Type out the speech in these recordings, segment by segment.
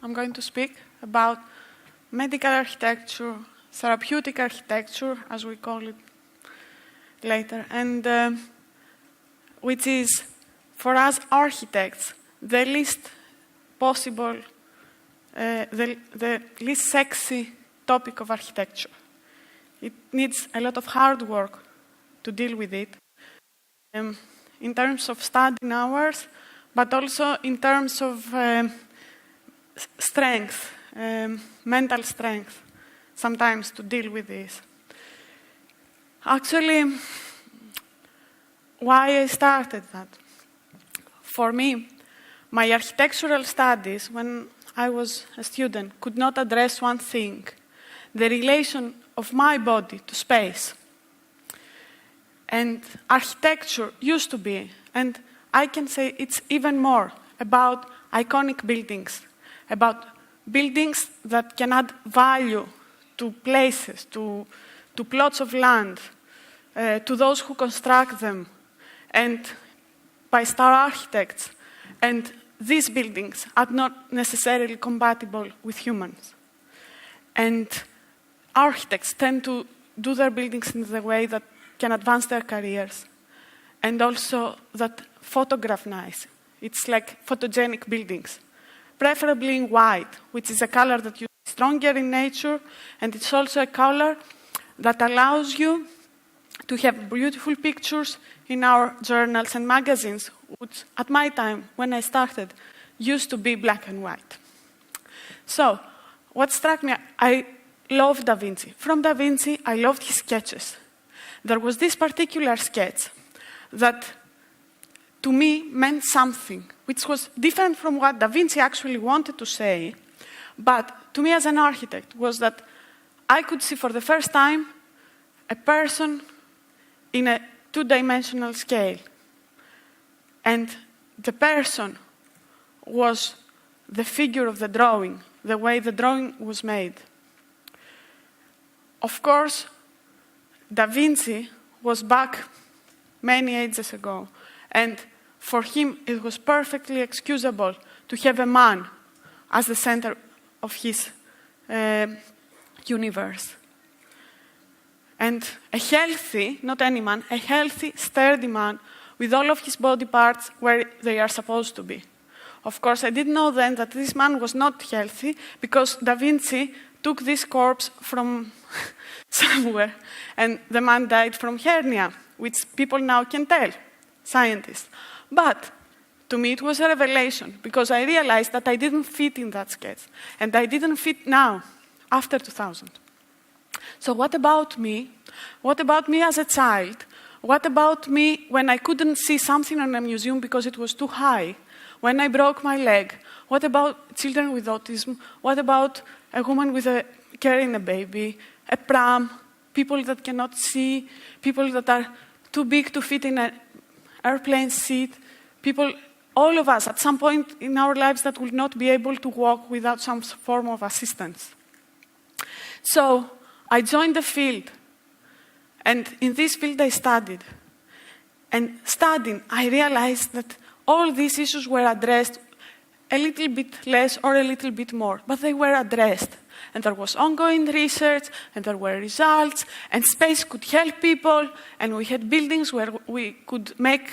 I'm going to speak about medical architecture, therapeutic architecture, as we call it later, and which is, for us architects, the least possible, the least sexy topic of architecture. It needs a lot of hard work to deal with it, in terms of studying hours, but also in terms of strength, mental strength, sometimes to deal with this. Actually, why I started that? For me, my architectural studies, when I was a student, could not address one thing: the relation of my body to space. And architecture used to be, and I can say it's even more, about iconic buildings, about buildings that can add value to places, to plots of land, to those who construct them, and by star architects. And these buildings are not necessarily compatible with humans. And architects tend to do their buildings in the way that can advance their careers, and also that photograph nice. It's like photogenic buildings, preferably in white, which is a color that you see stronger in nature, and it's also a color that allows you to have beautiful pictures in our journals and magazines, which at my time, when I started, used to be black and white. So, what struck me, I loved Da Vinci. From Da Vinci, I loved his sketches. There was this particular sketch that, to me, meant something, which was different from what Da Vinci actually wanted to say, but to me as an architect, was that I could see for the first time a person in a two-dimensional scale. And the person was the figure of the drawing, the way the drawing was made. Of course, Da Vinci was back many ages ago, and for him it was perfectly excusable to have a man as the center of his universe. And a healthy, not any man, a healthy, sturdy man with all of his body parts where they are supposed to be. Of course, I didn't know then that this man was not healthy, because Da Vinci took this corpse from somewhere, and the man died from hernia, which people now can tell, scientists. But to me it was a revelation, because I realized that I didn't fit in that sketch, and I didn't fit now, after 2000. So what about me? What about me as a child? What about me when I couldn't see something in a museum because it was too high? When I broke my leg? What about children with autism? What about a woman carrying a baby, a pram, people that cannot see, people that are too big to fit in an airplane seat, people, all of us at some point in our lives that will not be able to walk without some form of assistance. So I joined the field, and in this field I studied. And studying, I realized that all these issues were addressed a little bit less or a little bit more, but they were addressed. And there was ongoing research, and there were results, and space could help people, and we had buildings where we could make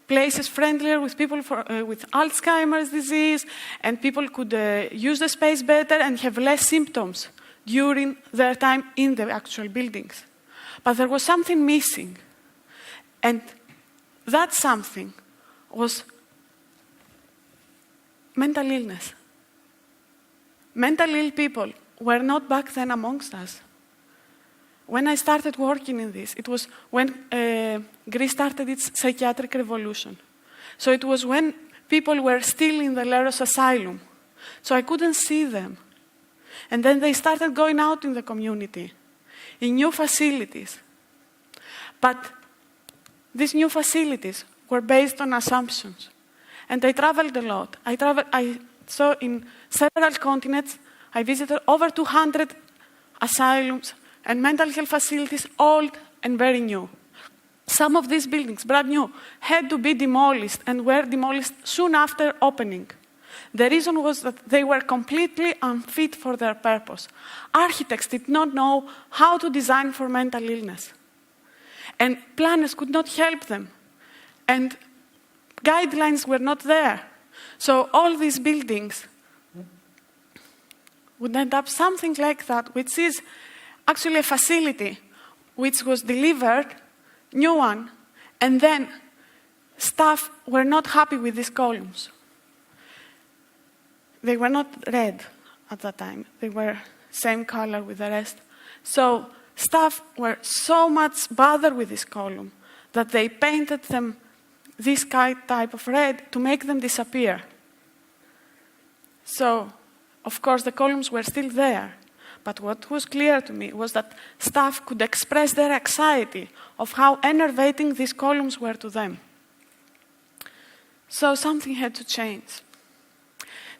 places friendlier with people with Alzheimer's disease, and people could use the space better and have less symptoms during their time in the actual buildings. But there was something missing, and that something was mental illness. Mental ill people were not back then amongst us. When I started working in this, it was when Greece started its psychiatric revolution. So it was when people were still in the Leros asylum. So I couldn't see them. And then they started going out in the community, in new facilities. But these new facilities were based on assumptions. And I traveled a lot. I saw in several continents, I visited over 200 asylums and mental health facilities, old and very new. Some of these buildings, brand new, had to be demolished and were demolished soon after opening. The reason was that they were completely unfit for their purpose. Architects did not know how to design for mental illness. And planners could not help them. And guidelines were not there. So all these buildings would end up something like that, which is actually a facility which was delivered, new one, and then staff were not happy with these columns. They were not red at that time. They were same color with the rest. So staff were so much bothered with this column that they painted them this type of red to make them disappear. So, of course, the columns were still there. But what was clear to me was that staff could express their anxiety of how enervating these columns were to them. So something had to change.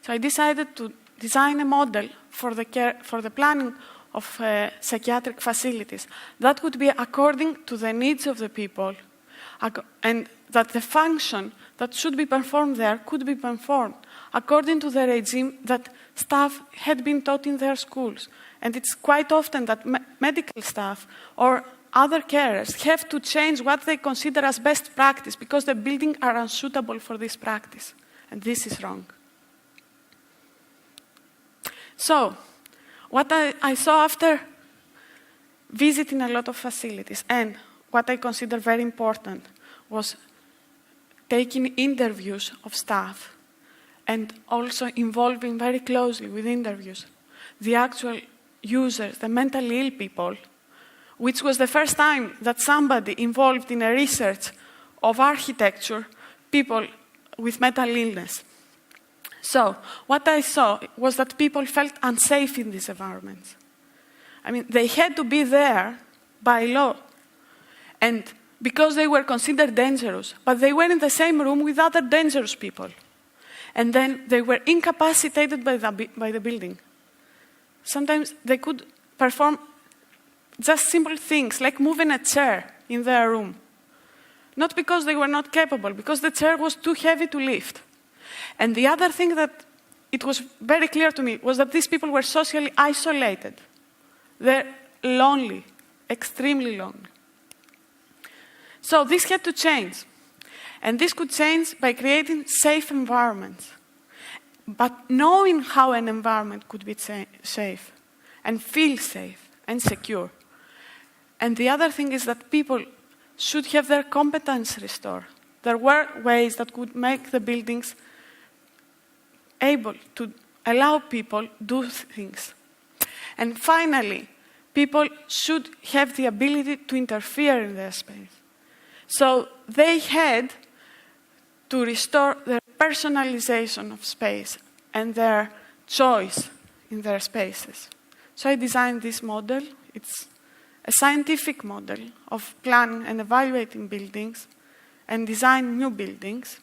So I decided to design a model for the planning of psychiatric facilities that would be according to the needs of the people, and that the function that should be performed there could be performed according to the regime that staff had been taught in their schools. And it's quite often that medical staff or other carers have to change what they consider as best practice because the buildings are unsuitable for this practice. And this is wrong. So, what I saw after visiting a lot of facilities, and what I consider very important, was taking interviews of staff and also involving very closely with interviews the actual users, the mentally ill people, which was the first time that somebody involved in a research of architecture, people with mental illness. So, what I saw was that people felt unsafe in these environments. I mean, they had to be there by law, and because they were considered dangerous, but they were in the same room with other dangerous people. And then they were incapacitated by the building. Sometimes they could perform just simple things, like moving a chair in their room. Not because they were not capable, because the chair was too heavy to lift. And the other thing that it was very clear to me was that these people were socially isolated. They're lonely, extremely lonely. So this had to change. And this could change by creating safe environments. But knowing how an environment could be safe and feel safe and secure. And the other thing is that people should have their competence restored. There were ways that could make the buildings able to allow people do things. And finally, people should have the ability to interfere in their space. So they had to restore their personalization of space and their choice in their spaces. So I designed this model. It's a scientific model of planning and evaluating buildings and design new buildings.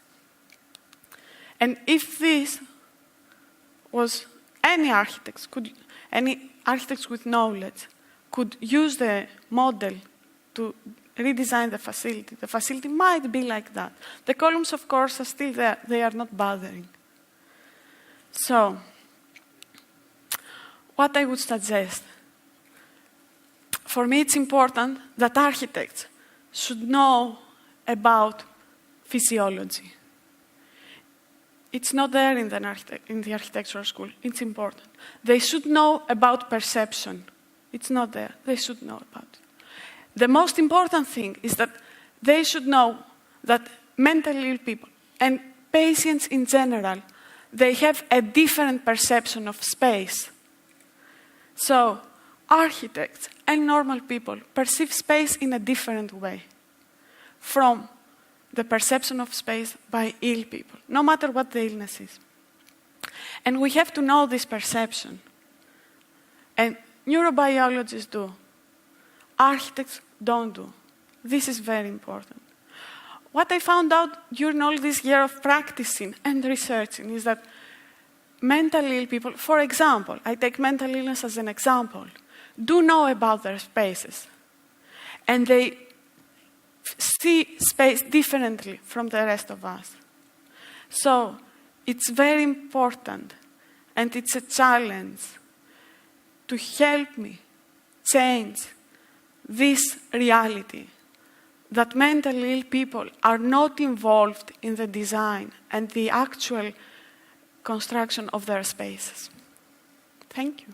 And if this was any architects with knowledge could use the model to redesign the facility might be like that. The columns, of course, are still there. They are not bothering. So, what I would suggest, for me it's important that architects should know about physiology. It's not there in the architectural school. It's important. They should know about perception. It's not there. They should know about it. The most important thing is that they should know that mentally ill people and patients in general, they have a different perception of space. So, architects and normal people perceive space in a different way from the perception of space by ill people, no matter what the illness is. And we have to know this perception. And neurobiologists do. Architects don't do. This is very important. What I found out during all this year of practicing and researching is that mentally ill people, for example, I take mental illness as an example, do know about their spaces. And they see space differently from the rest of us. So, it's very important, and it's a challenge to help me change this reality that mentally ill people are not involved in the design and the actual construction of their spaces. Thank you.